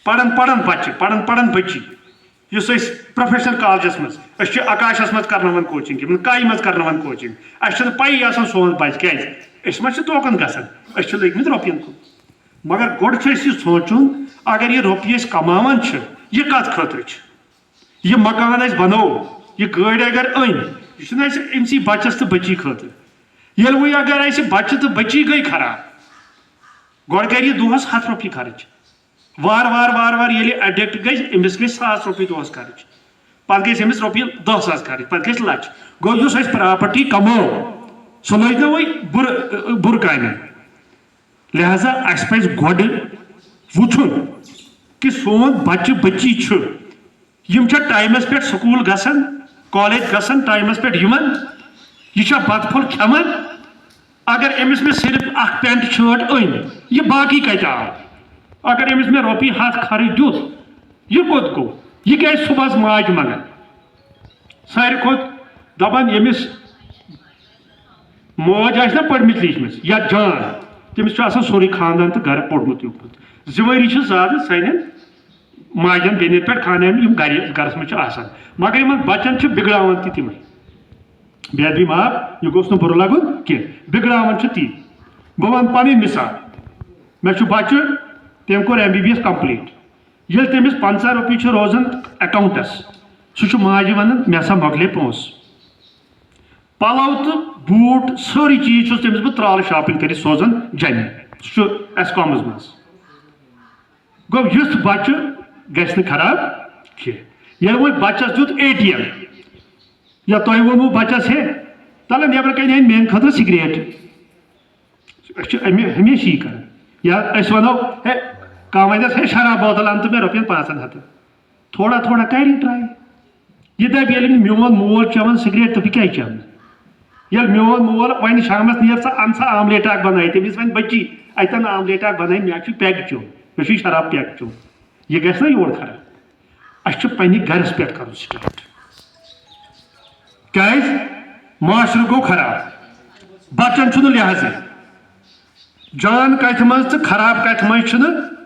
پڑھن بچی اس professional colleges مز آکاشس مز کرناون کوچنگ کائی مز کرناون کوچنگ اس پی آسان سون بچہ کیاز ما توکن گھن لگمت روپین کن مگر گوڑ یہ سوچن اگر یہ روپیے کمان یہ کت خاطر یہ مکان اس بنو یہ گاڑی اگر ان یہ امسی بچس تو بچی خاطر یل وی اگر اس بچہ تو بچی گئی خراب گوڑ کر یہ دہس 100 روپیہ خرچ وار وار وار وار یہ ایڈکٹ گئی امس گئی 100 روپیہ دہس خرچ پتہ گئی امس روپیہ 10,000 خرچ پتہ گئی لچ گو اس پراپرٹی کمو سہ لوگ نا وہی بر کامہ لہذا اس پہ گوڑ وچن کہ سون بچہ بچی یم ٹائمس پہ سکول گسن کالج گسن ٹائمس پہ یہ بت پھول کھیون اگر امس میں صرف اخ پینٹ شرٹ ان یہ باقی کتہ آو اگر امس میں روپیہ 100 خرچ دیت یہ کوت گو یہ کیا صبح ماج منگان ساری کھت دپان یمس موج آس نا پڑمت لیچمس یا جان تمس آسان سوری خاندان تو گھر پوڑمت یوکمت ذمہ زیادہ سانین ماجن بین پہ خاندان گرس مجھ آسان مگر ان بچن بگڑان تہ تم بے ادبی معاف یہ گوس بر لگن کی بگڑان تی بہ ون پن مثال مے بچہ تم کور MBBS کمپلیٹ یل تمس 50 روپیہ روزان اکاؤنٹس سہ ماجہ ونان مے ہسا مکلے پونس پلو تو بوٹ ساری چیز تمس بہ ترال شاپنگ کر سوزان جمع سہ ایسکامس مز گو یھ بچہ گھس خراب کی یل وہ بچس دیت ATM یا تہ ونو بچس ہے تلہ نیبر کن این میان خاطر سگریٹ ہمیشہ یہ کر یا ونو ہے کم ونس ہے شراب بوتل ان تو مے روپین 500 تھوڑا تھوڑا کر ٹرائی یہ دپ یل میون مول چون سگریٹ تو بہ کیا چون یل میون مول ون شامس نیر سا ان سا آملیٹ اخ بنائی تمس ون بچی اتن آملیٹ اخ بنائی مے پیک چون مے شراب پیک چون یہ گھس نا یور خراب اس پنہ گرس پہ کرن سٹارٹ کیاز معاشرہ گو خراب بچن چھ لحاظ جان کت مز تو خراب کت مز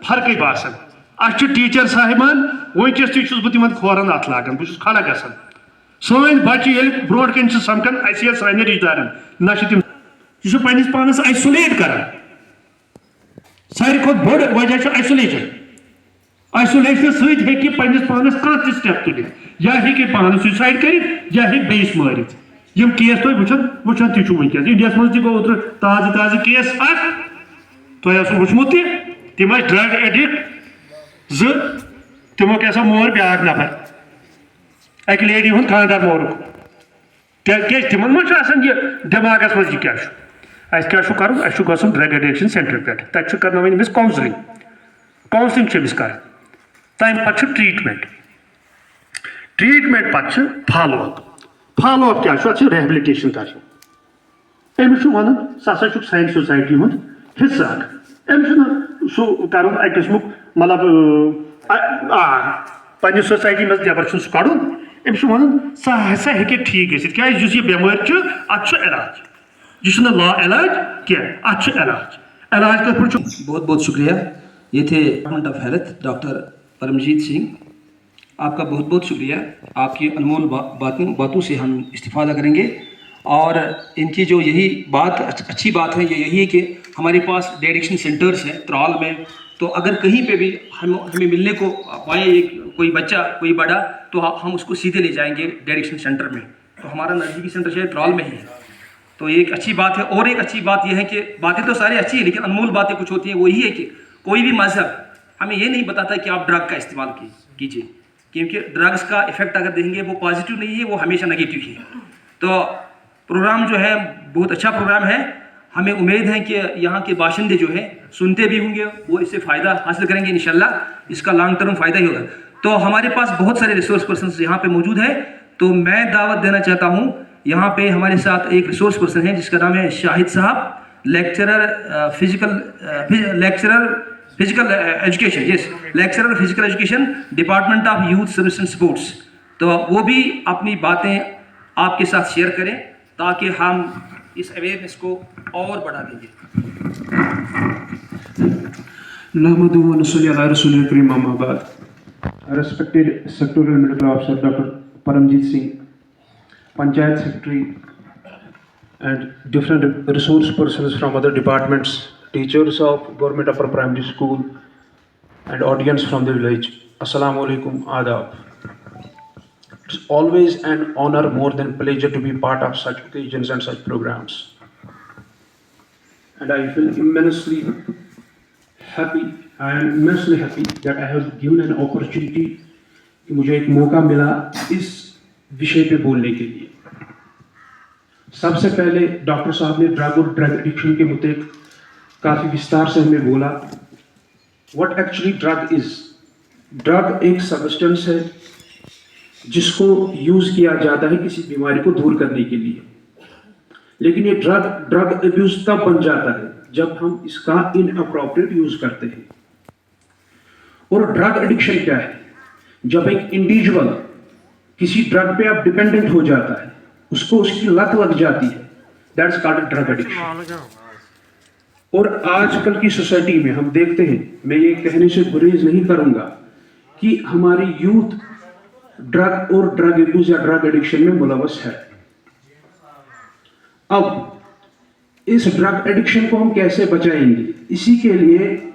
فرقے باسان اس ٹیچر صاحبان ونکس تہ بہ تمن کھورن ات لاگان بہ کھڑا گژھان سن بچہ یل برونٹ کن سمکھان اس سانین رشتہ دارن نہ تم یہ پنس پانس آئسولیٹ کران ساروی کھت بڑ وجہ آئسولیشن آئسولیشن ست ہیکہ پنس پانس کانٛہہ تہ سٹیپ تلت یا ہیکہ پانس سوسائڈ کرت یا ہیکہ بیس مارت یم کیس تھی وچان تہ ونکس انڈیا مز تہ گو اوترٕ تازٕ تازٕ کیس اخ تہ آسو وچمت تہ تم ڈرگ ایڈکٹ تمو کیسا مور بیاکھ نفر اکہ لیڈی ہند خاندار مورک کیاز تمن مجھ آسان یہ دماغس مز یہ کیا اس کیا کرن اس گھن ڈرگ ایڈکشن سینٹر پہ تتہ کرناون امس کاؤنسلنگ امس کر تمہ پتہ ٹریٹمنٹ پتہ فالو اپ کیا ریہبلٹیشن کر امس ون سہ ہسا سانہ سوسائٹی ہند حصہ امس سہ کر اکہ قسمک مطلب پنہ سوسائٹی مز نبر سہ کڑن امس ون سہ ہسا ہیکہ ٹھیک گژھت کیاز یس یہ بیمار ات علاج یہ لا علاج کی ات علاج علاج کت پہ بہت بہت شکریہ. یہ تھے department of health doctor Paramjit Singh. آپ کا بہت بہت شکریہ. آپ کی انمول باتوں سے ہم استفادہ کریں گے اور ان کی جو یہی بات اچھی بات ہے یہ یہی ہے کہ ہمارے پاس ڈی ایڈکشن سینٹرز ہیں ترال میں. تو اگر کہیں پہ بھی ہمیں ملنے کو پائیں کوئی بچہ کوئی بڑا تو ہم اس کو سیدھے لے جائیں گے ڈی ایڈکشن سینٹر میں. تو ہمارا نزدیکی سینٹر شاید ترال میں ہی ہے. تو یہ ایک اچھی بات ہے. اور ایک اچھی بات یہ ہے کہ باتیں تو ساری اچھی ہیں لیکن انمول باتیں کچھ ہوتی ہیں. وہ یہی ہے کہ کوئی بھی مذہب ہمیں یہ نہیں بتاتا کہ آپ ڈرگ کا استعمال کیجیے کیونکہ ڈرگس کا افیکٹ اگر دیکھیں گے وہ پازیٹیو نہیں ہے, وہ ہمیشہ نگیٹیو ہی ہے. تو پروگرام جو ہے بہت اچھا پروگرام ہے. ہمیں امید ہے کہ یہاں کے باشندے جو ہیں سنتے بھی ہوں گے, وہ اس سے فائدہ حاصل کریں گے انشاءاللہ. اس کا لانگ ٹرم فائدہ ہی ہوگا. تو ہمارے پاس بہت سارے ریسورس پرسنس یہاں پہ موجود ہیں. تو میں دعوت دینا چاہتا ہوں, یہاں پہ ہمارے ساتھ ایک ریسورس پرسن ہے جس کا نام ہے شاہد صاحب, lecturer physical education, yes lecturer physical education department of youth service and sports. تو وہ بھی اپنی باتیں آپ کے ساتھ شیئر کریں تاکہ ہم اس اویئرنیس کو اور بڑھا دیں گے. Nahmaduhu wa nusalli ala Rasulil Kareem amma ba'd. Respected Sectorial Medical Officer Dr. Paramjit Singh, Panchayat Secretary, and different resource persons from other departments, teachers of Government Upper Primary School, and audience from the village. Assalamu alaikum, adab. It's always an honor more than pleasure to be part of such occasions and such programs. And I feel immensely happy, I am immensely happy that I have given an opportunity कि मुझे एक मौका मिला इस विषय पे बोलने के लिए। सबसे पहले डॉक्टर साहब ने ड्रग और ड्रग एडिक्शन के मुद्दे काफी विस्तार से हमें बोला। What actually drug is, drug एक सब्सटेंस है जिसको यूज किया जाता है किसी बीमारी को दूर करने के लिए, लेकिन ये ड्रग अब्यूज तब बन जाता है जब हम इसका इनअप्रोप्रिएट यूज करते हैं। और ड्रग एडिक्शन क्या है? जब एक इंडिविजुअल किसी ड्रग पे आप डिपेंडेंट हो जाता है, उसको उसकी लत लग जाती है, दैट्स कॉल्ड ड्रग एडिक्शन। और आजकल की सोसाइटी में हम देखते हैं, मैं ये कहने से गुरेज नहीं करूंगा कि हमारी यूथ ड्रग और ड्रग अब्यूज या ड्रग एडिक्शन में मुलवस है। अब इस ड्रग एडिक्शन को हम कैसे बचाएंगे? इसी के लिए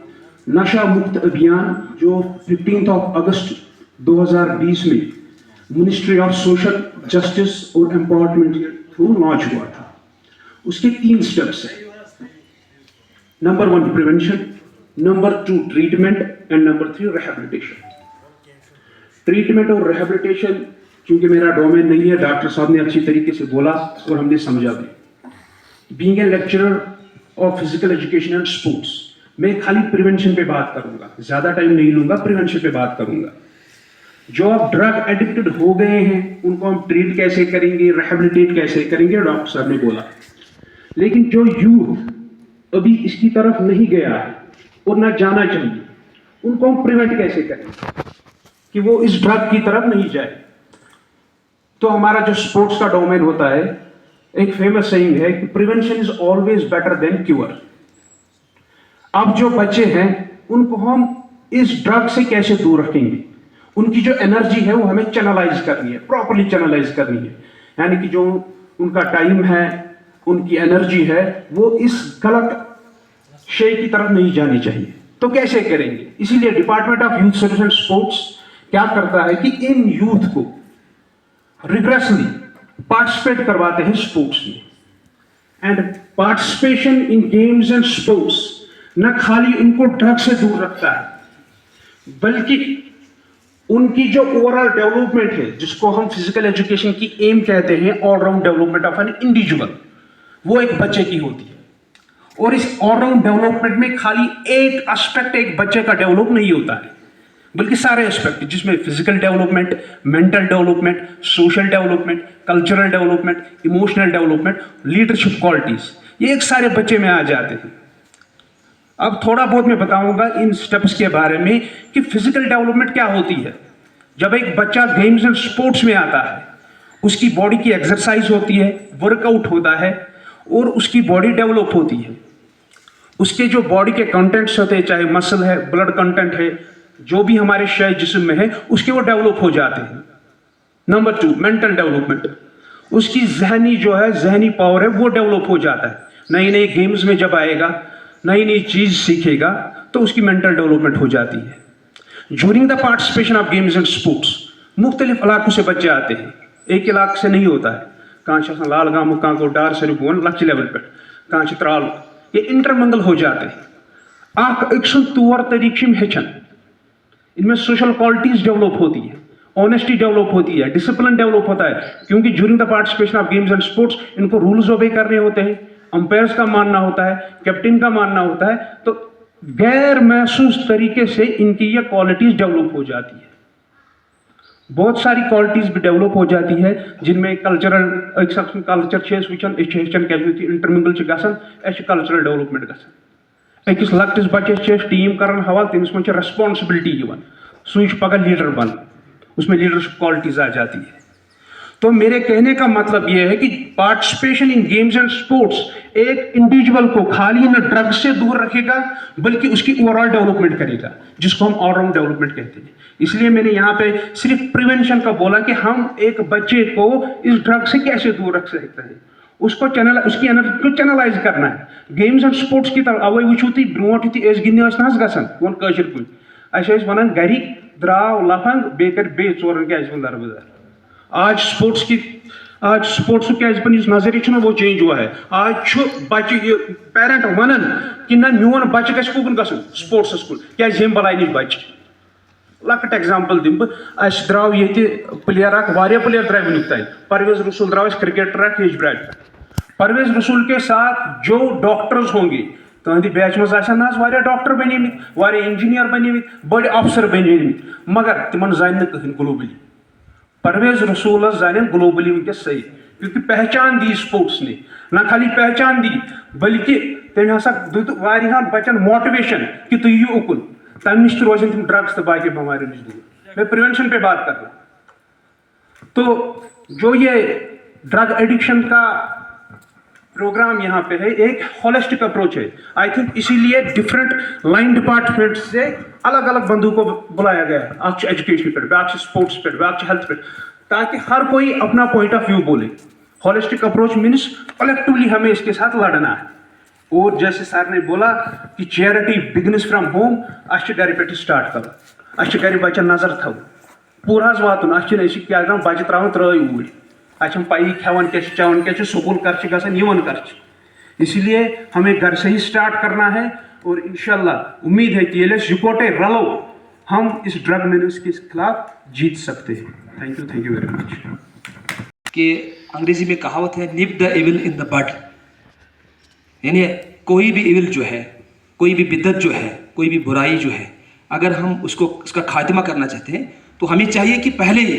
नशा मुक्त अभियान जो 15 अगस्त 2020 में मिनिस्ट्री ऑफ सोशल जस्टिस और एम्पावरमेंट के थ्रू लॉन्च हुआ था। उसके 3 स्टेप्स हैं। Number 1 prevention, number 2 treatment and number 3 rehabilitation. Treatment और रिहैबिलिटेशन क्योंकि मेरा डोमेन नहीं है, डॉक्टर साहब ने अच्छी तरीके से बोला और हमने समझा भी। Being a lecturer of physical education and sports, मैं खाली प्रिवेंशन पे बात करूंगा, ज्यादा टाइम नहीं लूंगा, प्रिवेंशन पे बात करूंगा। जो आप ड्रग एडिक्टेड हो गए हैं उनको हम ट्रीट कैसे करेंगे, रिहैबिलिटेट कैसे करेंगे, डॉक्टर साहब ने बोला। लेकिन जो यूथ अभी इसकी तरफ नहीं गया है और ना जाना चाहिए, उनको हम प्रिवेंट कैसे करेंगे कि वो इस ड्रग की तरफ नहीं जाए। तो हमारा जो स्पोर्ट्स का डोमेन होता है, एक फेमस सेइंग है कि prevention is always better than cure. अब जो बच्चे हैं उनको हम इस ड्रग से कैसे दूर रखेंगे? उनकी जो एनर्जी है वो हमें चैनलाइज करनी है, प्रॉपर्ली चैनलाइज करनी है, यानी कि जो उनका टाइम है, उनकी एनर्जी है, वो इस गलत शेय की तरफ नहीं जानी चाहिए। तो कैसे करेंगे? इसीलिए department of youth service and sports क्या करता है कि इन यूथ को रिग्रेसली पार्टिसिपेट करवाते हैं स्पोर्ट्स में। And participation in games and sports न खाली उनको ड्रग से दूर रखता है, बल्कि उनकी जो ओवरऑल डेवलपमेंट है, जिसको हम फिजिकल एजुकेशन की एम कहते हैं, all round development of an individual, वो एक बच्चे की होती है। और इस ऑलराउंड डेवलपमेंट में खाली एक एस्पेक्ट एक बच्चे का डेवलप नहीं होता है, बल्कि सारे एस्पेक्ट, जिसमें physical development, mental development, social development, cultural development, emotional development, leadership qualities, ये एक सारे बच्चे में आ जाते हैं। अब थोड़ा बहुत मैं बताऊंगा इन स्टेप्स के बारे में कि फिजिकल डेवलपमेंट क्या होती है। जब एक बच्चा गेम्स एंड स्पोर्ट्स में आता है, उसकी बॉडी की एक्सरसाइज होती है, वर्कआउट होता है और उसकी बॉडी डेवलप होती है। उसके जो बॉडी के कंटेंट्स होते हैं, चाहे मसल है, ब्लड कंटेंट है, जो भी हमारे शय जिस्म में है, उसके वो डेवलप हो जाते हैं। नंबर 2 मेंटल डेवलपमेंट, उसकी जहनी जो है, जहनी पावर है, वो डेवलप हो जाता है। नई नई गेम्स में जब आएगा, नई नई चीज सीखेगा, तो उसकी मेंटल डेवलपमेंट हो जाती है। During the participation of games and sports, मुख्तलिफ इलाकों से बच्चे आते हैं, एक इलाके से नहीं होता है। कहाँ लाल गांव, कहाँ को डार से लक्ष्य लेवल पर, कहाँ त्राल, ये इंटरमंगल हो जाते हैं। आख एक तौर तरीके में हेचन, इनमें सोशल क्वालिटीज डेवलप होती है, ऑनेस्टी डेवलप होती है, डिसिप्लिन डेवलप होता है, क्योंकि during the participation of games and sports इनको रूल्स ओबे करने होते हैं, अंपायर्स का मानना होता है, कैप्टन का मानना होता है। तो गैर महसूस तरीके से इनकी ये क्वालिटीज डेवलप हो जाती है। बहुत सारी क्वालिटीज भी डेवलप हो जाती है, जिनमें cultural culture intermingle cultural development अकिस लक्टिस बच्चे टीम कर हवाल, तमिस मन रेस्पॉन्सिबिलिटी सू पगह लीडर बन, उसमें लीडरशिप क्वालिटीज आ जाती है। तो मेरे कहने का मतलब यह है कि participation in games and sports एक इंडिविजुअल को खाली न ड्रग से दूर रखेगा बल्कि उसकी ओवरऑल डेवलपमेंट करेगा, जिसको हम ऑलराउंड डेवलपमेंट कहते हैं। इसलिए मैंने यहाँ पे सिर्फ प्रिवेंशन का बोला कि हम एक बच्चे को इस ड्रग से कैसे दूर रख सकते हैं, उसको उसकी एनर्जी को चैनलाइज करना है। गेम्स एंड स्पोर्ट्स की तरफ अवे वुचो तुम ब्रोट गिंदने गसान वन कशर पे अस वन गर द्राव लफंग बे कर बे चोरन क्या दरबदर। आज स्पोर्ट्स क्या नजरिया वो चेंज हुआ है। आज बच्चे पेरेंट वन कि ना मोन बच्चे गुकन गसन स्पोर्ट्स कुन क्या बलाय नश बच्चे। लकट एग्जाम्पल दिम बह द्राव ये प्लेयर प्लेयर द्राव वुनिक तान परवेज रसूल द्राव क्रिकेटर एज ब्रांड। परवेज रसूल के साथ जो डॉक्टर्स होंगे तहद बैच मज डॉक्टर बनिमित इंजीनियर बनिमित बड़े अफसर बनिमित मगर तिमन जान कहीं ग्लोबली। परवेज रसूल जान ग्लोबली वनकस सही क्योंकि पहचान दी स्पोर्ट्स ने, न खाली पहचान दी बल्कि तम हसा दुत बच्चन मोटिवेशन कि तुम यू उकुन तम नश रोजन तुम ड्रग्स तो बाकी बीमारियों नश दूर। मैं प्रिवेंशन पे बात कर रहा हूँ। तो जो ये ड्रग एडिक्शन का प्रोग्राम यहाँ पे है एक होलिस्टिक अप्रोच है। आई थिंक इसीलिए डिफरेंट लाइन डिपार्टमेंट से अलग अलग बंदों को बुलाया गया है। आज एजुकेशन पे, आज स्पोर्ट्स पे, आज हेल्थ पे, ताकि हर कोई अपना पॉइंट ऑफ व्यू बोले। होलिस्टिक अप्रोच मीन्स कलेक्टिवली हमें इसके साथ लड़ना है। और जैसे सर ने बोला कि चैरिटी बिगनिस फ्रॉम होम, अस घर पे स्टार्ट करो, अस घर बच्चन नजर थो पूरा वातुन अस क्या बच्चे त्रा त्रय ऊर अच्छे पाई खेवान क्या चवान क्या स्कूल खर्च गसान खर्च। इसलिए हमें घर से ही स्टार्ट करना है और इंशाल्लाह उम्मीद है कि ये इकट्ठे रलो हम इस ड्रग मेन्यूज के खिलाफ जीत सकते हैं। Thank you very much. कि अंग्रेजी में कहावत है nip the evil in the bud, यानी कोई भी एविल जो है, कोई भी बिदत जो है, कोई भी बुराई जो है, अगर हम उसका खात्मा करना चाहते हैं तो हमें चाहिए कि पहले ही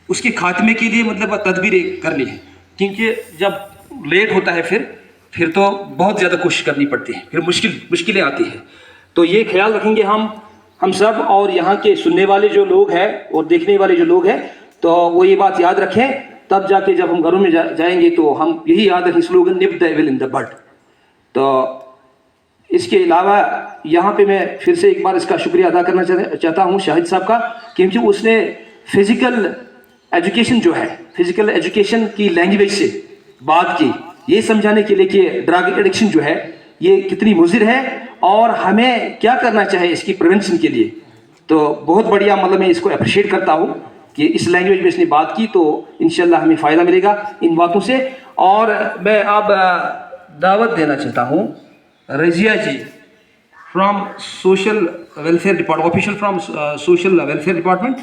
उसके खात्मे के लिए मतलब तदबीरें करनी है। क्योंकि जब लेट होता है फिर तो बहुत ज़्यादा कोशिश करनी पड़ती है, फिर मुश्किलें आती हैं। तो ये ख्याल रखेंगे हम सब और यहाँ के सुनने वाले जो लोग हैं और देखने वाले जो लोग हैं, तो वो ये बात याद रखें। तब जाके जब हम घरों में जाएंगे तो हम यही याद रखें slogan nip the evil in the bud. तो इसके अलावा यहाँ पे मैं फिर से एक बार इसका शुक्रिया अदा करना चाहता हूँ शाहिद साहब का, क्योंकि उसने फिजिकल एजुकेशन जो है, फिजिकल एजुकेशन की लैंग्वेज से बात की, ये समझाने के लिए कि ड्रग एडिक्शन जो है ये कितनी मुज़िर है और हमें क्या करना चाहिए इसकी प्रिवेंशन के लिए। तो बहुत बढ़िया, मतलब मैं इसको अप्रिशिएट करता हूँ कि इस लैंग्वेज में इसने बात की, तो इंशाल्लाह हमें फ़ायदा मिलेगा इन बातों से। और मैं अब दावत देना चाहता हूँ Razia ji from social welfare department, official from social welfare department.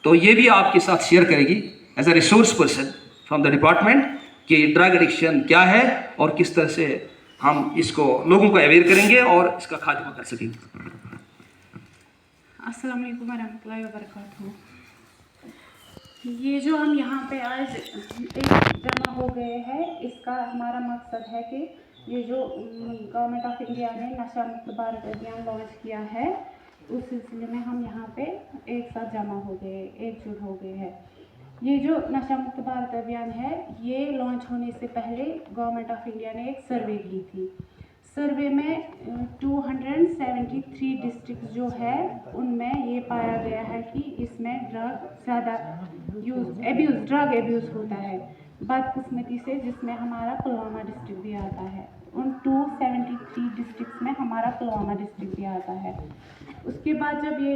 तो ये भी आपके साथ शेयर करेगी as a resource person from the department कि ड्रग एडिक्शन क्या है और किस तरह से हम इसको लोगों को अवेयर करेंगे और इसका खात्मा कर सकेंगे। अस्सलाम वालेकुम रहमतुल्लाहि व बरकातहू। ये जो हम यहाँ पे आज एक जमा हो गए हैं, इसका हमारा मकसद है कि ये जो गवर्नमेंट ऑफ इंडिया ने नशा मुक्त भारत अभियान लॉन्च किया है, उस सिलसिले में हम यहाँ पे एक साथ जमा हो गए, एकजुट हो गए हैं। ये जो नशा मुक्त भारत अभियान है, ये लॉन्च होने से पहले गवर्नमेंट ऑफ इंडिया ने एक सर्वे की थी। सर्वे में 273 डिस्ट्रिक्ट जो है उनमें ये पाया गया है कि इसमें ड्रग ज़्यादा ड्रग एब्यूज़ होता है। बदकिस्मती से जिसमें हमारा पुलवामा डिस्ट्रिक्ट भी आता है, उन 273 डिस्ट्रिक्ट में हमारा पुलवामा डिस्ट्रिक्ट भी आता है। उसके बाद जब ये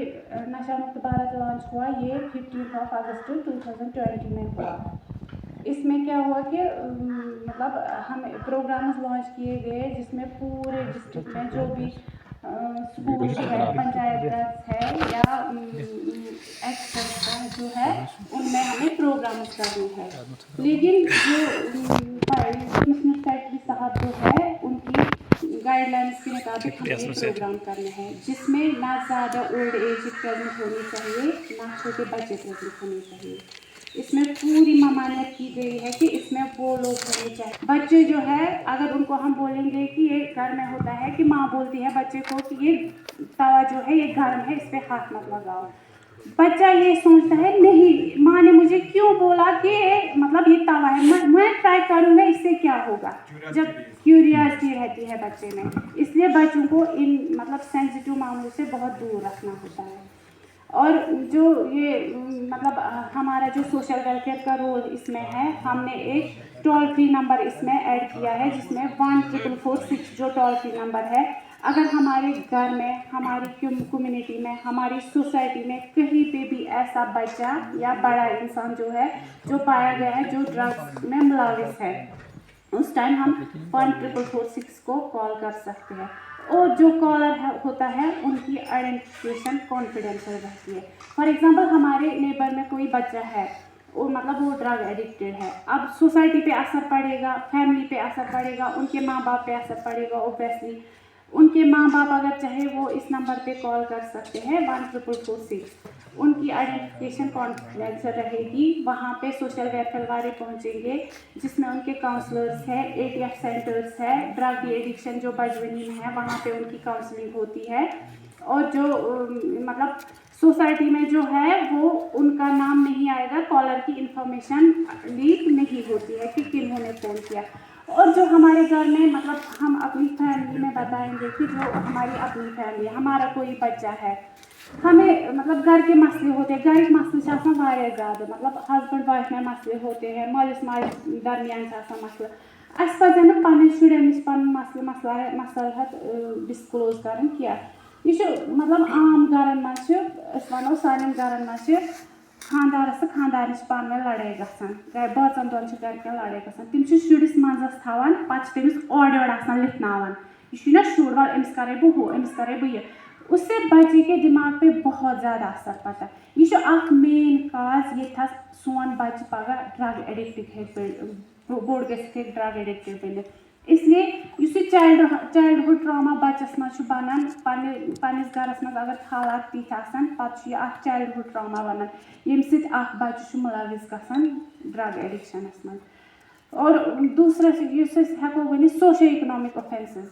नशा मुक्त भारत लॉन्च हुआ, ये 15 अगस्त 2020 में हुआ। इसमें क्या हुआ कि मतलब हम प्रोग्राम्स लॉन्च किए गए जिसमें पूरे डिस्ट्रिक्ट में जो भी स्कूल है, पंचायत राज है या एक्स जो है, उनमें हमें प्रोग्राम्स करने हैं। लेकिन जो कमिश्नर सेक्रेटरी साहब जो है, उनकी गाइडलाइंस के मुताबिक हमें प्रोग्राम करने हैं जिसमें ना ज़्यादा ओल्ड एज प्रेजेंट होनी चाहिए, ना छोटे बच्चे प्रेजेंट होने चाहिए। इसमें पूरी ममानियत की गई है कि इसमें वो लोग होने चाहिए। बच्चे जो है, अगर उनको हम बोलेंगे कि ये घर में होता है कि माँ बोलती है बच्चे को कि ये तवा जो है ये गर्म है, इस पर हाथ मत लगाओ, बच्चा ये सोचता है नहीं माँ ने मुझे क्यों बोला कि मतलब ये तवा है, मैं ट्राई करूँगा इससे क्या होगा, जब क्यूरियोसिटी रहती है बच्चे में। इसलिए बच्चों को इन मतलब सेंसिटिव मामलों से बहुत दूर रखना होता है। और जो ये मतलब हमारा जो सोशल वेलफेयर का रोल इसमें है, हमने एक टोल फ्री नंबर इसमें ऐड किया है जिसमें 14446 जो टोल फ्री नंबर है, अगर हमारे घर में, हमारी कम्युनिटी में, हमारी सोसाइटी में कहीं पे भी ऐसा बच्चा या बड़ा इंसान जो है जो पाया गया है जो ड्रग्स में मुलविस है, उस टाइम हम 14446 को कॉल कर सकते हैं। और जो कॉलर होता है उनकी आइडेंटिफिकेशन कॉन्फिडेंशियल रहती है। फॉर एग्जांपल हमारे नेबर में कोई बच्चा है और मतलब वो ड्रग एडिक्टेड है, अब सोसाइटी पे असर पड़ेगा, फैमिली पे असर पड़ेगा, उनके माँ बाप पे असर पड़ेगा। ओब्वियसली उनके माँ बाप अगर चाहे वो इस नंबर पे कॉल कर सकते हैं 14446, उनकी आइडेंटिफिकेशन कॉन्फिडेंशियल रहेगी। वहाँ पे सोशल वेलफेयर वाले पहुँचेंगे जिसमें उनके काउंसलर्स है, ATF सेंटर्स है, ड्रग एडिक्शन जो बजवनी में है वहाँ पे उनकी काउंसलिंग होती है। और जो मतलब सोसाइटी में जो है वो उनका नाम नहीं आएगा, कॉलर की इंफॉर्मेशन लीक नहीं होती है कि किन्होंने फ़ोन किया। और जो हमारे घर में मतलब हम अपनी फैमिली में बताएंगे कि जो हमारी अपनी फैमिली है, हमारा कोई बच्चा है, हमें मतलब घर के मसले होते हैं, घर के मसले ज़्यादा मतलब हस्बैंड वाइफ में मसले होते हैं, मालिस मालिस दरमियान मसला, अस पन पन्न शुरन पन मसलहत डिस्क्लोज कर मतलब आम घर मो सान घर मे खानदारस तो खानदार पान में लड़ाई गसान, बचन दोन गरकन लड़ाई गसान, तम शुरिस मजस थवान पे तमिस ओड योड़ लिखनावान, यह शुर वाल अमिस करे बह हूँ अमिस करे बह यह, उससे बच्चे के दिमाग पे बहुत ज़्यादा असर पड़ता है। यह मेन काज ये था सोन बच्चे पगह ड्रग एडिक्टेड बोड़ ग ड्रग एडिक्टेड बन। इसलिए इस चाइल्डहुड ट्रामा बच्चस मज बनान पन्निस घरस मज अगर हालात तिथ आसान पत्त चाइल्डहुड ट्रामा बनान यम सत बच्चे मुलविस गसान ड्रग एडिक्शनस मज। और दूसरा हेको वन सोशो इकोनॉमिक ऑफेंसेस,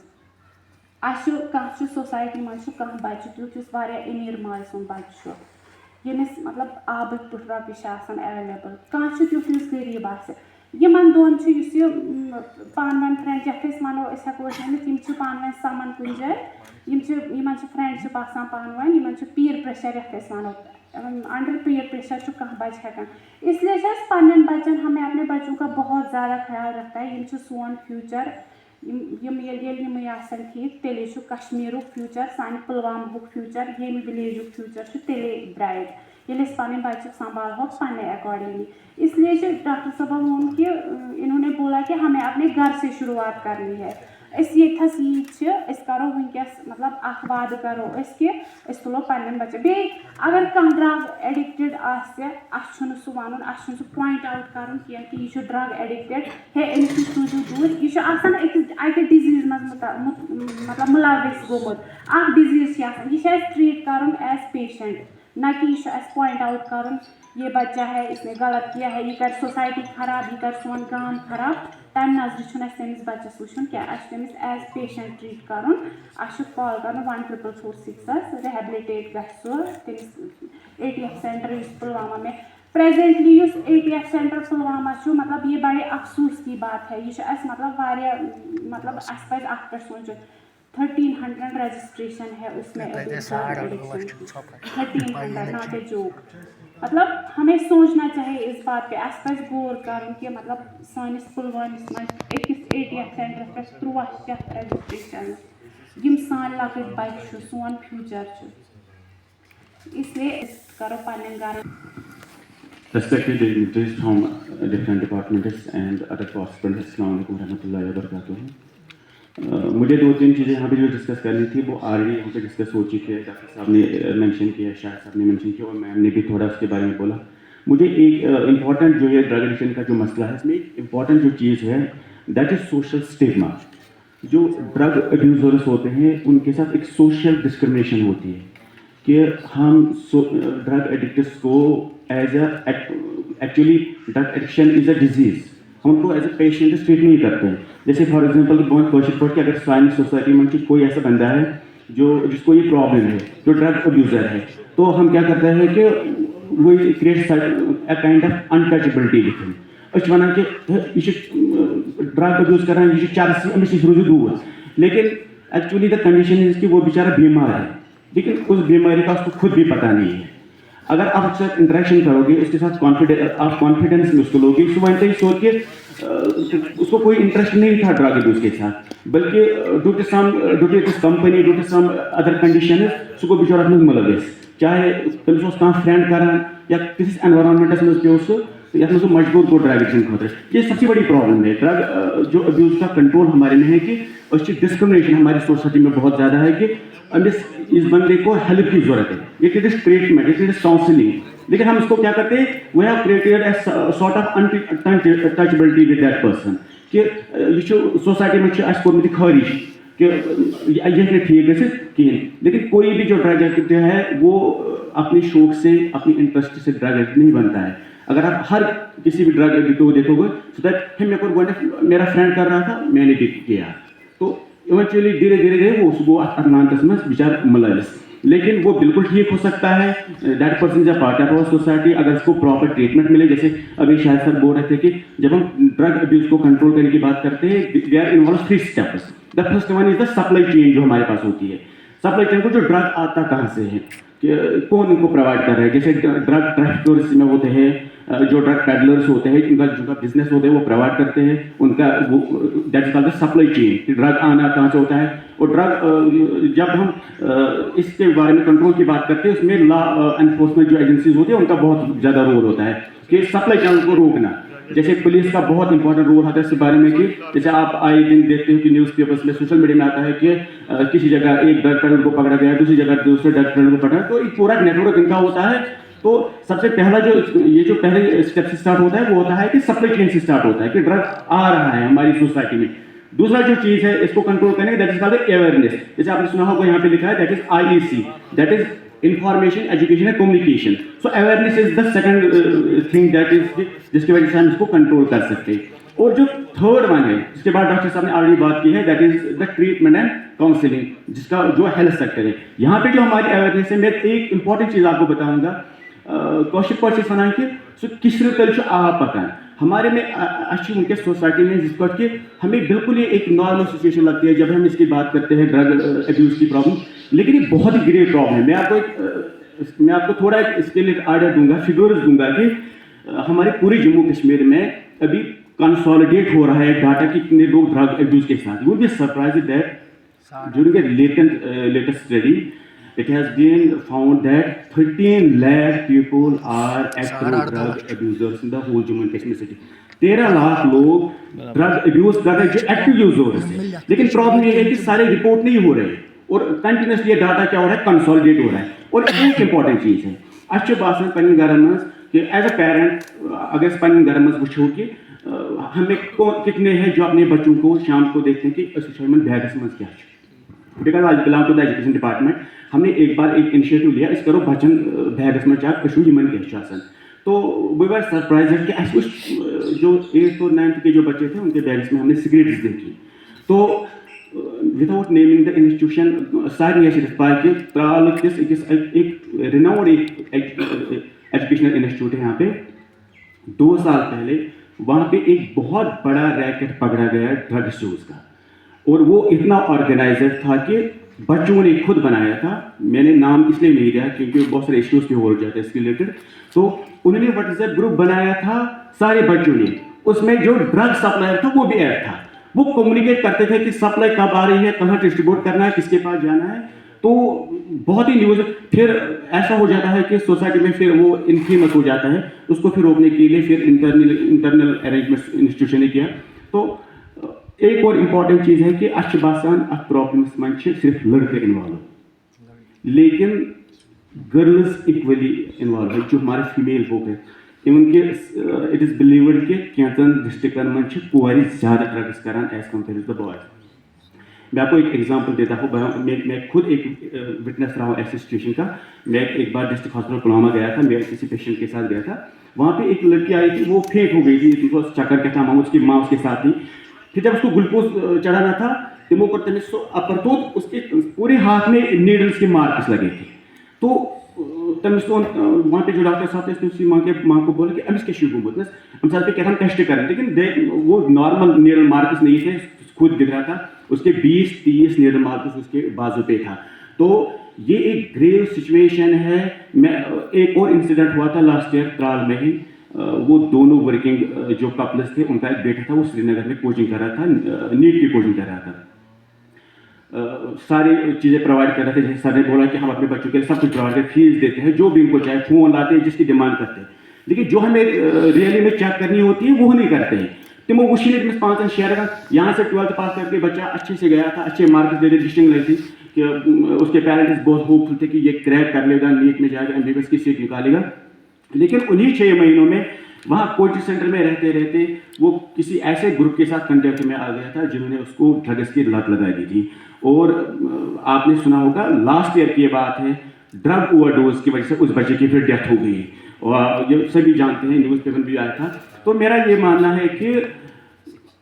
कह सोसाइटी मज बच्चे तुथ अमीर माल सुन बच्चे यमिस मतलब आब पुट रपे एवेलेबल, कह तुथ गरीब आ यमन दोन पान वन फ्रेंड ये वनो हेको वन पान वन समन कुछ जाए फ्रेंडशिप आसान पान वन पीर प्रेशर ये वनो अंडर पीर प्रेशर कह बच्चे हेकान। इसलिए पन्न बच्चन हमें अपने बच्चों का बहुत ज़्यादा ख्याल रखता है, यम सोन फ्यूचर यम ठीक तेले कश्मीर फ्यूचर सान पुलवामा फ्यूचर ये विलेज फ्यूचर तेले ब्राइट ये पन बच्चे संभाल पन्ने अकॉर्डिंगली। इसलिए डॉक्टर साहब वोन कि इन्होंने बोला कि हमें अपने घर से शुरुआत करनी है। यथस यी करो वनकस मतलब वाद करो कि तुलो पन्न बच्चे बे अगर कह ड्रग एडिक्टेड सह वन सह पॉइंट आउट कर कि यह ड्रग एडिक्टेड हे अमिस सूझू दूर, यह अकि डिजीज मतलब मुलविस गोमुत डिजीज यह ट्रीट कर एज पेशेंट, ना कि यह पॉइंट आउट कर ये बच्चा है इसने गलत किया है, यह कर सोसाइटी खराब, यह कर सोन गांव खराब, तम नजर तमिस बच्चस वुन क्या तमिस एज पेशेंट ट्रीट कर कॉल कर 14446 रिहेबिलिटेट गमिस ATF सेंटर पुलवामा में प्रेजेंटली ATF सेंटर पुलवामा मतलब ये बड़े अफसोस की बात है, यह मतलब मतलब पे सोचो 1300 रजिस्ट्रेशन है उसमें 1300 नॉट ए जोक। मतलब हमें सोचना चाहिए इस बात पे गौर कर कि मतलब सानिस पुलवामिस मज ATF सेंटर पे 63 रजिस्ट्रेशन यम सान लकट बच्चे सोन फ्यूचर, इसलिए करो पन्न घर। Respected dignitaries from different departments and other participants, अस्सलाम वालेकुम रहमतुल्लाहि व बरकातुहू। मुझे दो तीन चीज़ें यहाँ पे जो डिस्कस करनी थी वो ऑलरेडी यहाँ पे डिस्कस हो चुकी है, डॉक्टर साहब ने मेंशन किया, शायद साहब ने मेंशन किया और मैम ने भी थोड़ा उसके बारे में बोला। मुझे एक इम्पॉर्टेंट जो है ड्रग एडिक्शन का जो मसला है इसमें एक इम्पॉर्टेंट जो चीज़ है दैट इज़ सोशल स्टिग्मा। जो ड्रग अब्यूज़र्स होते हैं उनके साथ एक सोशल डिस्क्रिमिनेशन होती है कि हम ड्रग एडिक्टर्स को as actually drug addiction is a disease, हम उनको एज ए पेशेंट ट्रीट नहीं करते हैं। जैसे फॉर एग्जांपल बहुत कोशिश पड़ कि अगर साइंस सोसाइटी में कोई ऐसा बंदा है जिसको ये प्रॉब्लम है, जो ड्रग अब्यूज़र है, तो हम क्या करते हैं कि वो creates a kind of untouchability with him. अस वनान कि यह ड्रग अब्यूज़ करान, यह चरस अमिस रोजू दूर, लेकिन एक्चुअली द कंडीशन इज कि वो बेचारा बीमार है, लेकिन उस बीमारी का उसको खुद भी पता नहीं है. अगर आप उसके साथ इंटरेक्शन करोगे, उसके साथ आप कॉन्फिडेंस में उसको लोगे, सो वैसे ही सोच के उसको कोई इंटरेस्ट नहीं था ड्रग अब्यूज़ के साथ, बल्कि due to this company, due to some other condition सो गो बिचारा मुलविस, चाहे तमिस फ्रेंड करान या किसी एनवायरमेंटस में पे यथ में मजबूर गो ड्रग एडिक्शन खुद. ये सबसे बड़ी प्रॉब्लम है. ड्रग जो अब्यूज़ का कंट्रोल हमारे में है कि डिस्क्रिमिनेशन हमारी सोसाइटी में बहुत ज़्यादा है कि इस बंदे को हेल्प की जरूरत है, it is treatment, it is counselling, लेकिन हम इसको क्या करते हैं, we have created a sort of untouchability with that person कि ये सोसाइटी में कोर्मुत खारिज कि यह ठीक गि कहें, लेकिन कोई भी जो ड्रग एडिक्ट है वो अपने शौक से, अपनी इंटरेस्ट से ड्रग एडिक्ट नहीं बनता है. अगर आप हर किसी भी ड्रग एडिक्ट को देखोगे सो दैट मेरा फ्रेंड कर रहा था, मैंने भी किया, तो इवेंचुअली धीरे धीरे वो उसको अनांतस में बेचार मुलविस. लेकिन वो बिल्कुल ठीक हो सकता है, that person is a part of our society, अगर उसको प्रॉपर ट्रीटमेंट मिले. जैसे अभी शायद सर बोल रहे थे कि जब हम ड्रग अब्यूज़ को कंट्रोल करने की बात करते हैं, they are involve 3 steps. The first one is the supply chain जो हमारे पास होती है. सप्लाई चेन को जो ड्रग आता कहाँ से है, कौन इनको प्रोवाइड कर रहा है. जैसे ड्रग ट्रैफिकर्स में होते हैं, जो ड्रग पैडलर्स होते हैं, जिनका बिजनेस होता है वो प्रोवाइड करते हैं, उनका वो that is called the supply chain. Drug आना कहाँ से होता है, और ड्रग जब हम इसके बारे में कंट्रोल की बात करते हैं, उसमें लॉ एनफोर्समेंट जो एजेंसीज होती है उनका बहुत ज़्यादा रोल होता है कि सप्लाई चैनल को रोकना. जैसे पुलिस का बहुत इंपॉर्टेंट रोल होता है इस बारे में कि जैसे आप आए दिन देखते हो कि न्यूज़पेपर्स में, सोशल मीडिया में आता है कि किसी जगह एक ड्रग पैडलर को पकड़ा गया, दूसरी जगह दूसरे ड्रग पैडलर को पकड़ा, तो एक पूरा नेटवर्क इनका होता है. तो सबसे पहला जो पहले स्टेप से स्टार्ट होता है वो होता है कि सप्लाई चेन से स्टार्ट होता है कि ड्रग आ रहा है हमारी सोसाइटी में. दूसरा जो चीज़ है इसको कंट्रोल करने दैट इज कॉल्ड अवेयरनेस. जैसे आपने सुना होगा यहाँ पे लिखा है that is IEC, that is information, education and communication. So awareness is the second thing that is जिसकी वजह से हम इसको कंट्रोल कर सकते हैं. और जो थर्ड वन है जिसके बाद डॉक्टर साहब ने ऑलरेडी बात की है, that is the treatment and counselling, जिसका जो हेल्थ सेक्टर है. यहाँ पे जो हमारी अवेयरनेस है, मैं एक इंपॉर्टेंट चीज़ आपको बताऊंगा. कौशिक पर्चे वन कि किस तल आप पकान हमारे में अच्छी उनके सोसाइटी में जिसको कि हमें बिल्कुल ये एक नॉर्मल सिचुएशन लगती है जब हम इसकी बात करते हैं ड्रग अब्यूज़ की प्रॉब्लम, लेकिन ये बहुत ही ग्रेट प्रॉब्लम है. मैं आपको थोड़ा इसके लिए आइडिया दूंगा, फिगर्स दूंगा कि हमारे पूरे जम्मू कश्मीर में अभी कंसोलिडेट हो रहा है डाटा कि कितने लोग ड्रग अब्यूज़ के साथ. You will be surprised that during a latest study it has been found that 13 lakh people are active drug abusers in the whole Jammu and Kashmir city. 13 lakh लोग drug abuse कर रहे हैं जो active users हैं, लेकिन problem ये है कि सारे रिपोर्ट नहीं हो रहे और कंटिन्यूसली डाटा क्या हो रहा है, कंसोलिडेट हो रहा है. और एक इंपॉर्टेंट चीज़ है अच्छे बात पन्न घर कि एज अ पेरेंट अगर पन्न घर वो कि हमें कितने हैं जो अपने बच्चों को शाम को देखते हैं कि बैगस में क्या, बिकॉज आज belong to the education department हमने एक बार एक इनिशिएटिव लिया इस करो बच्चन बैगस में चाह कशू यमन क्या. तो वी वर सरप्राइज कि जो 8th और 9th के जो बच्चे थे उनके बैग्स में हमने सिगरेट्स देखी. तो विदाउट नेमिंग द इंस्टीट्यूशन सारी ऐसी पाया कि त्राल एक रिनाउंड एजुकेशनल इंस्टीट्यूट है यहाँ पे. 2 साल पहले वहाँ पे एक बहुत बड़ा रैकेट पकड़ा गया ड्रग्स यूज का, और वो इतना ऑर्गेनाइजर था कि बच्चों ने खुद बनाया था. मैंने नाम इसलिए नहीं दिया क्योंकि बहुत सारे इश्यूज भी हो जाते हैं इसके रिलेटेड. तो उन्होंने व्हाट्सएप ग्रुप बनाया था सारे बच्चों ने, उसमें जो ड्रग सप्लायर था वो भी ऐड था. वो कम्युनिकेट करते थे कि सप्लाई कब आ रही है, कहाँ डिस्ट्रीब्यूट करना है, किसके पास जाना है. तो बहुत ही न्यूज़ फिर ऐसा हो जाता है कि सोसाइटी में फिर वो इनफेमस हो जाता है. उसको फिर रोकने के लिए फिर इंटरनल अरेंजमेंट इंस्टीट्यूशन ने किया. तो एक और इम्पॉर्टेंट चीज़ है कि अच्छे बासान अथ प्रॉब्लम्स मन सिर्फ लड़के इन्वॉल्व, लेकिन गर्ल्स इक्वली इन्वॉल्व है जो हमारे फीमेल लोग हैं. इवन के इट इज़ बिलीवर्ड कि कैंसन डिस्ट्रिक्टन मन कोर ज़्यादा ड्रग्स करान as compare to the boys. मैं आपको एक एग्जांपल देता हूँ. मैं खुद एक विटनेस रहा हूँ ऐसी सिचुएशन का. मैं एक बार डिस्ट्रिक्ट हॉस्पिटल पुलवामा गया था, मैं किसी पेशेंट के साथ गया था. वहाँ पे एक लड़की आई थी, वो फेंट हो गई थी, उसको चक्कर क्या था, उसकी माँ उसके साथ थी. फिर जब उसको ग्लूकोज चढ़ाना था तिमो कर तमिस सो अपर्तोत उसके पूरे हाथ में नीडल्स के मार्क्स लगे थे। तो तमिस तो वहाँ पे जो डॉक्टर साहब थे उसने माँ को बोला कि अमिस के शुरू बोलते हम साथ पे क्या हम टेस्ट करें, लेकिन वो नॉर्मल नीडल मार्क्स नहीं थे, खुद दिख रहा था उसके 20-30 नीडल मार्क्स उसके बाजू पे था। तो ये एक ग्रेव सिचुएशन है। मैं एक और इंसिडेंट हुआ था लास्ट ईयर त्राल में ही, वो दोनों वर्किंग जो कपल्स थे, उनका एक बेटा था, वो श्रीनगर में कोचिंग कर रहा था, नीट की कोचिंग कर रहा था। सारी चीज़ें प्रोवाइड कर रहे थे, जैसे सर ने बोला कि हम अपने बच्चों के लिए सब कुछ प्रोवाइड करते, फीस देते हैं, जो भी उनको चाहे, फ़ोन लाते हैं, जिसकी डिमांड करते हैं, लेकिन जो हमें रियली में चेक करनी होती है वो नहीं करते हैं। तो वो उसी ने 5 शेयर का यहाँ से 12th पास करके बच्चा अच्छे से गया था, अच्छे मार्क्स दे रहे, डिस्टिंग लाई थी कि उसके पेरेंट्स बहुत होपफुल थे कि ये क्रैक कर लेगा, नीट में जाएगा, MBBS की सीट निकालेगा। लेकिन उन्हीं 6 महीनों में वहाँ कोचिंग सेंटर में रहते रहते वो किसी ऐसे ग्रुप के साथ कंटेक्ट में आ गया था जिन्होंने उसको ड्रग्स की लत लगा दी थी। और आपने सुना होगा लास्ट ईयर की बात है, ड्रग ओवरडोज की वजह से उस बच्चे की फिर डेथ हो गई, और ये सभी जानते हैं, न्यूज़पेपर भी आया था। तो मेरा ये मानना है कि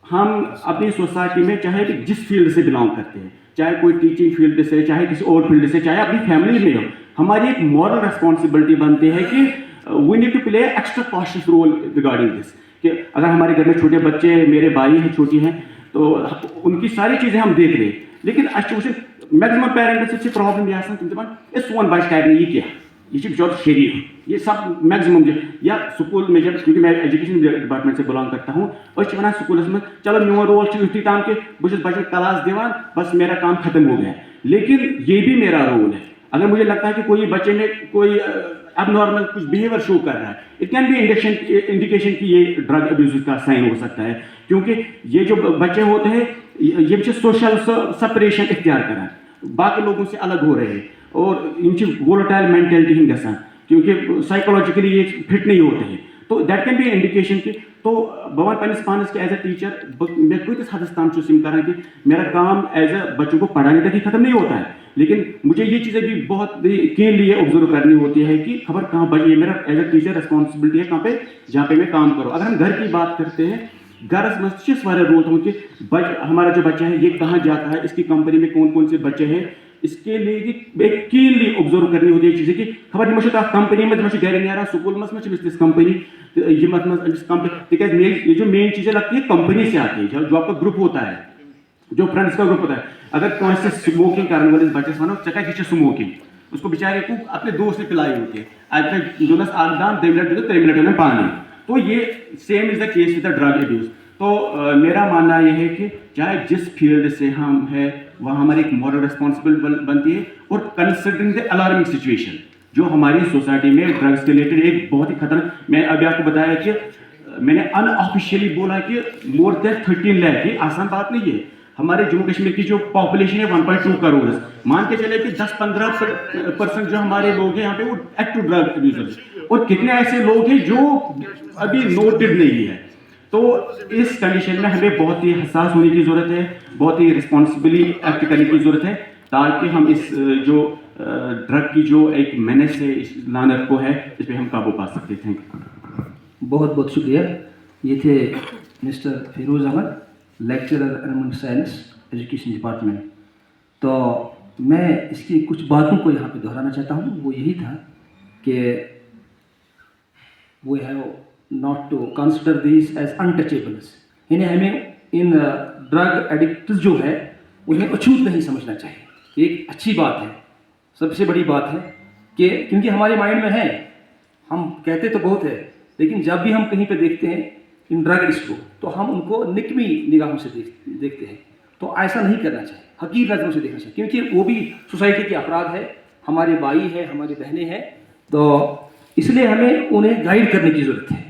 हम अपनी सोसाइटी में चाहे कि जिस फील्ड से बिलोंग करते हैं, चाहे कोई टीचिंग फील्ड से, चाहे किसी और फील्ड से, चाहे अपनी फैमिली में हो, हमारी एक मॉरल रिस्पॉन्सिबिलिटी बनती है कि we need to play extra cautious role regarding this. कि अगर हमारे घर में छोटे बच्चे, मेरे भाई हैं, छोटी हैं, तो उनकी सारी चीज़ें हम देख रहे हैं, लेकिन मैक्सिमम पेरेंट्स से प्रॉब्लम ये आसान तुम दपान सोन बच्चे कर ये क्या, ये बिचार शरीफ, ये सब मैक्सिमम या स्कूल में जब, क्योंकि मैं एजुकेशन डिपार्टमेंट से बिलोंग करता हूँ, वन स्कूल में चलो मेरा रोल युति ताम कि बहुत बच्चे क्लास दिवान, बस मेरा काम खत्म हो गया। लेकिन ये भी मेरा रोल है, अगर मुझे लगता है कि कोई बच्चे में कोई अब नॉर्मल कुछ बिहेवियर शो कर रहा है, इट कैन बी इंडिकेशन कि ये ड्रग अब्यूज का साइन हो सकता है, क्योंकि ये जो बच्चे होते हैं ये बच्चे सोशल सेपरेशन इख्तियार कर रहे हैं, बाकी लोगों से अलग हो रहे हैं, और इनकी वोलेटाइल मेंटेलिटी ही गसान, क्योंकि साइकोलॉजिकली ये फिट नहीं होते हैं। तो दैट कैन बी इंडिकेशन कि तो बवान पन्निस पानस के एज अ टीचर मैं कतिस हदस ताम करा कि मेरा काम एज अ बच्चों को पढ़ाने तक ही खत्म नहीं होता है, लेकिन मुझे ये चीज़ें भी बहुत कीनली ऑब्जर्व करनी होती है कि खबर कहाँ बची, ये मेरा एज अ टीचर रिस्पॉन्सिबिलिटी है कहाँ पे, जहाँ पे मैं काम करूँ। अगर हम घर की बात करते हैं, घर में वाले रोल था कि हमारा जो बच्चा है ये कहाँ जाता है, इसकी कंपनी में कौन कौन से बच्चे हैं, इसके लिए एक कीनली ऑब्जर्व करनी होती है चीज़ें कि खबर ये कंपनी में घर नीरा स्कूल में कंपनी ये कंपनी ये जो मेन चीज़ें लगती है कंपनी से आती है, जो आपका ग्रुप होता है, जो फ्रेंड्स का ग्रुप होता है। अगर कौन से स्मोकिंग करने वाले बच्चे मानो चका खींचे स्मोकिंग, उसको बेचारे को अपने दोस्त ने पिलाई होती है, आपका जो 2 मिनट 3 मिनट में पानी। तो ये same is the case with the drug abuse. तो मेरा मानना यह है कि चाहे जिस फील्ड से हम है वहाँ हमारी एक मॉरल रिस्पॉन्सिबिलिटी बनती है, और कंसिडरिंग द अलार्मिंग सिचुएशन जो हमारी सोसाइटी में ड्रग्स के रिलेटेड एक बहुत ही खतरनाक, मैं अभी आपको बताया कि मैंने अनऑफिशियली बोला कि मोर देन 13 लाख, ये आसान बात नहीं है। हमारे जम्मू कश्मीर की जो पॉपुलेशन है 1.2 करोड़, मान के चले कि 10-15% जो हमारे लोग हैं यहाँ पे वो एक्टिव ड्रग अब्यूजर्स, और कितने ऐसे लोग हैं जो अभी नोटेड नहीं है। तो इस कंडीशन में हमें बहुत ही हसास होने की ज़रूरत है, बहुत ही रिस्पॉन्सिबली एक्ट करने की ज़रूरत है, ताकि हम इस जो ड्रग की जो एक मेनेस है, इस लानत को है, इस पर हम काबू पा सकते हैं। Thank you. बहुत बहुत शुक्रिया। ये थे mister Feroz Ahmed, lecturer environment science education department. तो मैं इसकी कुछ बातों को यहाँ पे दोहराना चाहता हूँ। वो यही था कि we have not to consider this as untouchables, यानी हमें इन ड्रग एडिक्ट जो है उन्हें अछूत नहीं समझना चाहिए। एक अच्छी बात है, सबसे बड़ी बात है कि क्योंकि हमारे माइंड में है, हम कहते तो बहुत है, लेकिन जब भी हम कहीं पे देखते हैं इन ड्रग एडिक्ट को, तो हम उनको निकमी निगाहों से देखते हैं। तो ऐसा नहीं करना चाहिए, हकीर नज़रों से देखना चाहिए, क्योंकि वो भी सोसाइटी के अफराद है, हमारे भाई है, हमारी बहनें हैं। तो इसलिए हमें उन्हें गाइड करने की ज़रूरत है,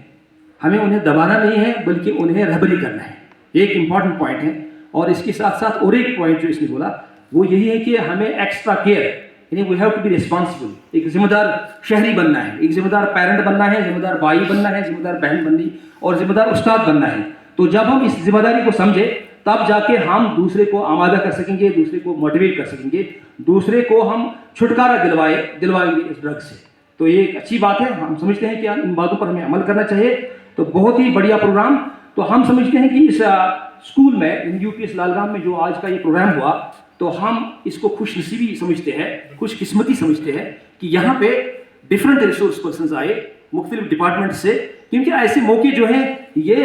हमें उन्हें दबाना नहीं है, बल्कि उन्हें रहबरी करना है। एक इम्पॉर्टेंट पॉइंट है। और इसके साथ साथ और एक पॉइंट जो इसने बोला वो यही है कि हमें एक्स्ट्रा केयर, यानी we have to be responsible, एक जिम्मेदार शहरी बनना है, एक जिम्मेदार पेरेंट बनना है, जिम्मेदार भाई बनना है, जिम्मेदार बहन बननी और जिम्मेदार उस्ताद बनना है। तो जब हम इस जिम्मेदारी को समझे तब जाके हम दूसरे को आमादा कर सकेंगे, दूसरे को मोटिवेट कर सकेंगे, दूसरे को हम छुटकारा दिलवाएंगे इस ड्रग से। तो ये एक अच्छी बात है, हम समझते हैं कि इन बातों पर हमें अमल करना चाहिए। तो बहुत ही बढ़िया प्रोग्राम। तो हम समझते हैं कि इस स्कूल में UPS लालगाम में जो आज का ये प्रोग्राम हुआ, तो हम इसको खुशनसीबी समझते हैं, खुशकिस्मती समझते हैं कि यहाँ पे डिफरेंट रिसोर्स पर्सनस आए मुख्तलिफ डिपार्टमेंट से, क्योंकि ऐसे मौके जो हैं ये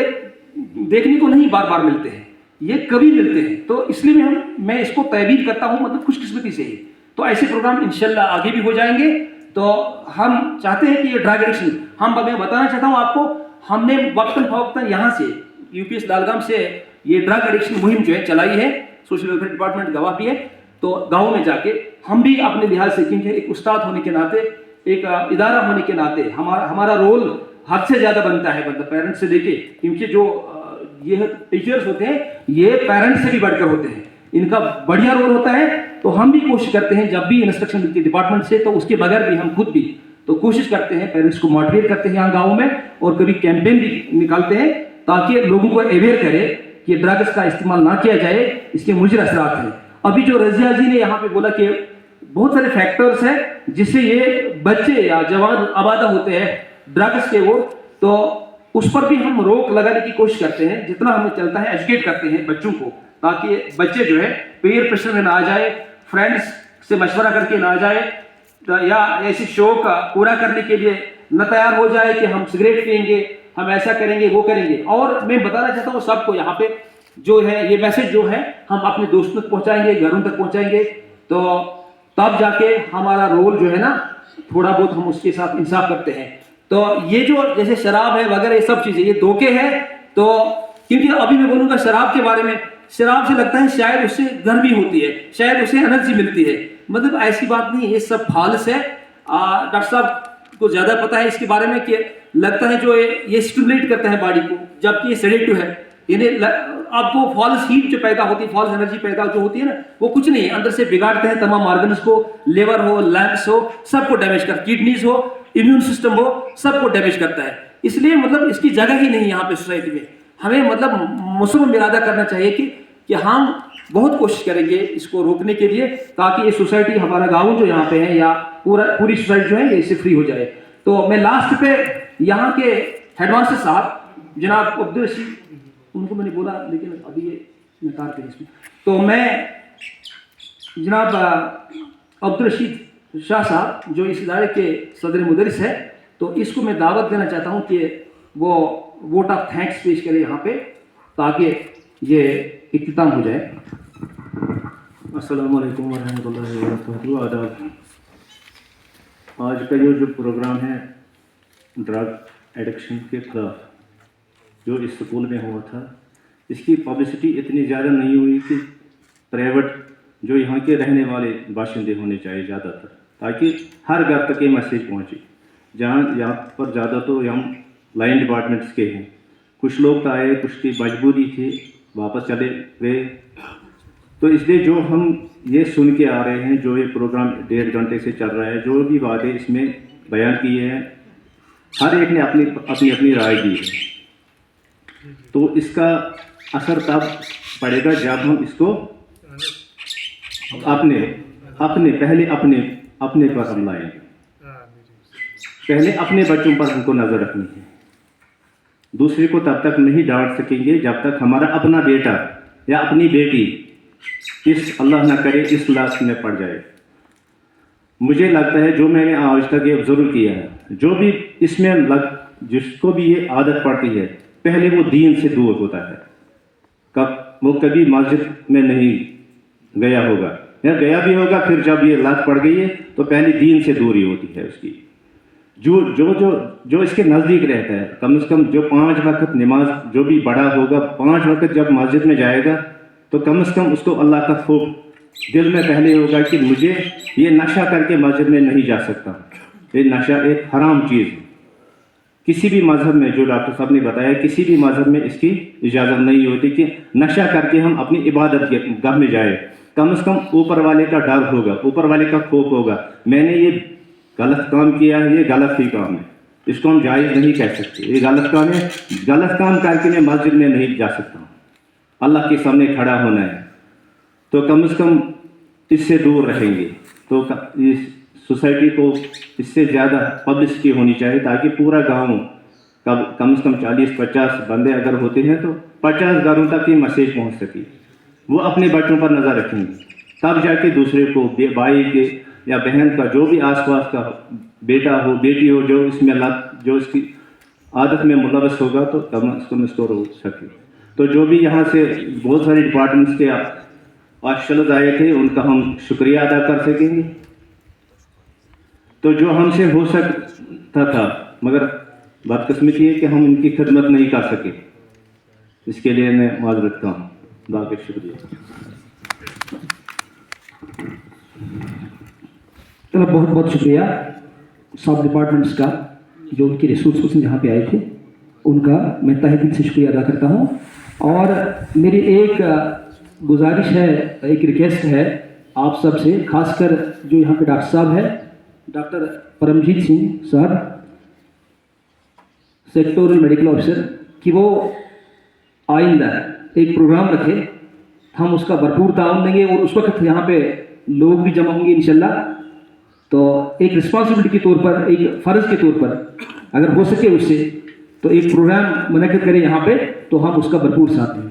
देखने को नहीं बार बार मिलते हैं, ये कभी मिलते हैं। तो इसलिए मैं इसको तहवील करता हूँ, मतलब खुशकिस्मती से ही। तो ऐसे प्रोग्राम इंशाल्लाह आगे भी हो जाएंगे। तो हम चाहते हैं कि ये ड्रग एडिक्शन, मैं बताना चाहता हूँ आपको, हमने वक्तन फवक्तन यहाँ से UPS लालगाम से ये ड्रग एडिक्शन मुहिम जो है चलाई है, सोशल वेलफेयर डिपार्टमेंट गवाह भी है। तो गाँव में जाके हम भी अपने लिहाज से, क्योंकि एक उस्ताद होने के नाते, एक इदारा होने के नाते हमारा रोल हद से ज़्यादा बनता है, मतलब पेरेंट्स से लेके, क्योंकि जो ये टीचर्स होते हैं ये पेरेंट्स से भी बढ़कर होते हैं, इनका बढ़िया रोल होता है। तो हम भी कोशिश करते हैं जब भी इंस्ट्रक्शन मिलती है डिपार्टमेंट से, तो उसके बगैर भी हम खुद भी तो कोशिश करते हैं, पेरेंट्स को मोटिवेट करते हैं यहाँ गाँव में, और कभी कैंपेन भी निकालते हैं ताकि लोगों को अवेयर करें कि ड्रग्स का इस्तेमाल ना किया जाए, इसके मुज़र असरात हैं। अभी जो रज़िया जी ने यहाँ पे बोला कि बहुत सारे फैक्टर्स हैं जिससे ये बच्चे या जवान आबादा होते हैं ड्रग्स के वो, तो उस पर भी हम रोक लगाने की कोशिश करते हैं, जितना हमें चलता है एजुकेट करते हैं बच्चों को, ताकि बच्चे जो है पीयर प्रेशर में ना आ जाए, फ्रेंड्स से मशवरा करके ना आ जाए, या ऐसी शौक पूरा करने के लिए न तैयार हो जाए कि हम सिगरेट पियेंगे, हम ऐसा करेंगे, वो करेंगे। और मैं बताना चाहता हूँ सबको यहाँ पे जो है ये मैसेज जो है हम अपने दोस्तों तक पहुँचाएंगे, घरों तक पहुँचाएंगे, तो तब जाके हमारा रोल जो है ना थोड़ा बहुत हम उसके साथ इंसाफ करते हैं। तो ये जो जैसे शराब है वगैरह ये सब चीज़ें ये धोखे हैं। तो क्योंकि अभी मैं बोलूँगा शराब के बारे में, शराब से लगता है शायद उससे गर्मी होती है, शायद उससे एनर्जी मिलती है, मतलब ऐसी बात नहीं, ये सब फालस है। डॉक्टर साहब को ज़्यादा पता है इसके बारे में कि लगता है जो ये स्टिमुलेट करता है बॉडी को, जबकि ये सेडेटिव है। इन्हें आपको फॉल्स हीट जो पैदा होती है, फॉल्स एनर्जी पैदा जो होती है ना, वो कुछ नहीं है, अंदर से बिगाड़ते हैं तमाम ऑर्गन्स को, लिवर हो, लंग्स हो, सबको डैमेज कर, किडनीज हो, इम्यून सिस्टम हो, सबको डैमेज करता है। इसलिए मतलब इसकी जगह ही नहीं यहाँ पे सोसाइटी में। हमें मतलब मुसलमान इरादा करना चाहिए कि हम बहुत कोशिश करेंगे इसको रोकने के लिए, ताकि ये सोसाइटी, हमारा गाँव जो यहाँ पे है या पूरी सोसाइटी जो है ये इससे फ्री हो जाए। तो मैं लास्ट पे यहाँ के हेडमास्टर साहब जनाब अब्दुल रशीद, उनको मैंने बोला लेकिन अभी ये नकार थे इसमें, तो मैं जनाब अब्दुल रशीद शाह साहब जो इस इदारे के सदर मुदरिस है, तो इसको मैं दावत देना चाहता हूँ कि वो वोट ऑफ थैंक्स पेश करें यहाँ पे, ताकि ये इख्तिताम हो जाए। अस्सलामु अलैकुम वरहमतुल्लाहि वबरकातुहू। आदाब। आज का जो प्रोग्राम है ड्रग एडिक्शन के खिलाफ जो इस स्कूल में हुआ था, इसकी पब्लिसिटी इतनी ज़्यादा नहीं हुई कि प्राइवेट जो यहाँ के रहने वाले बाशिंदे होने चाहिए ज़्यादातर, ताकि हर घर तक ये मैसेज पहुँचे। जहाँ यहाँ पर ज़्यादा तो हम लाइन डिपार्टमेंट्स के हैं, कुछ लोग तो आए, कुछ की मजबूरी थी, वापस चले गए। तो इसलिए जो हम ये सुन के आ रहे हैं, जो ये प्रोग्राम 1.5 घंटे से चल रहा है, जो भी बातें इसमें बयान की है, हर एक ने अपनी राय दी है। तो इसका असर तब पड़ेगा जब हम इसको पहले अपने पर हम लाएंगे। पहले अपने बच्चों पर हमको नज़र रखनी है, दूसरे को तब तक नहीं डांट सकेंगे जब तक हमारा अपना बेटा या अपनी बेटी इस अल्लाह न करे इस लाश में पड़ जाए। मुझे लगता है जो मैंने आज तक ये ऑब्जर्व किया है, जो भी इसमें जिसको भी ये आदत पड़ती है, पहले वो दीन से दूर होता है। वो कभी मस्जिद में नहीं गया होगा, या गया भी होगा, फिर जब ये लत पड़ गई है तो पहले दीन से दूरी होती है उसकी। जो इसके नज़दीक रहता है, कम से कम जो 5 वक्त नमाज, जो भी बड़ा होगा 5 वक्त जब मस्जिद में जाएगा, तो कम से कम उसको अल्लाह का खौफ दिल में पहले होगा कि मुझे ये नशा करके मस्जिद में नहीं जा सकता। ये नशा एक हराम चीज़ है। किसी भी मज़हब में, जो डॉक्टर साहब ने बताया, किसी भी मज़हब में इसकी इजाज़त नहीं होती कि नशा करके हम अपनी इबादत गाह में जाए। कम से कम ऊपर वाले का डर होगा, ऊपर वाले का खौफ होगा, मैंने ये गलत काम किया है, ये गलत ही काम है, इसको हम जायज़ नहीं कह सकते, ये गलत काम है, गलत काम करके मैं मस्जिद में नहीं जा सकता हूँ, अल्लाह के सामने खड़ा होना है। तो कम से कम इससे दूर रहेंगे। तो इस सोसाइटी को इससे ज़्यादा पब्लिसिटी होनी चाहिए, ताकि पूरा गांव कम से कम 40-50 बंदे अगर होते हैं तो 50 घरों तक ये मैसेज पहुंच सके। वो अपने बच्चों पर नज़र रखेंगे, तब जाके दूसरे को, भाई के या बहन का, जो भी आसपास का बेटा हो बेटी हो जो इसमें जो इसकी आदत में मुलवस होगा, तो तब उसको स्टोर हो सके। तो जो भी यहाँ से बहुत सारे डिपार्टमेंट्स के ऑफिसर्स आए थे, उनका हम शुक्रिया अदा कर सकेंगे। तो जो हमसे हो सकता था, मगर बदकिस्मती है कि हम इनकी खिदमत नहीं कर सके, इसके लिए मैं माजरत करता हूँ। बाकी शुक्रिया। चलो, बहुत बहुत शुक्रिया सब डिपार्टमेंट्स का जो उनके रिसोर्स यहाँ पे आए थे, उनका मैं तहे दिल से शुक्रिया अदा करता हूँ। और मेरी एक गुजारिश है, एक रिक्वेस्ट है आप सब से, खासकर जो यहाँ पे डॉक्टर साहब है, डॉक्टर परमजीत सिंह साहब, सेक्टोरल मेडिकल ऑफिसर, कि वो आइंदा एक प्रोग्राम रखे, हम उसका भरपूर ताउन देंगे और उस वक्त यहाँ पे लोग भी जमा होंगे इंशाल्लाह। तो एक रिस्पॉन्सिबिलिटी के तौर पर, एक फ़र्ज़ के तौर पर अगर हो सके उससे, तो एक प्रोग्राम मुनक़्क़िद करें यहाँ पे, तो हम उसका भरपूर साथ दें।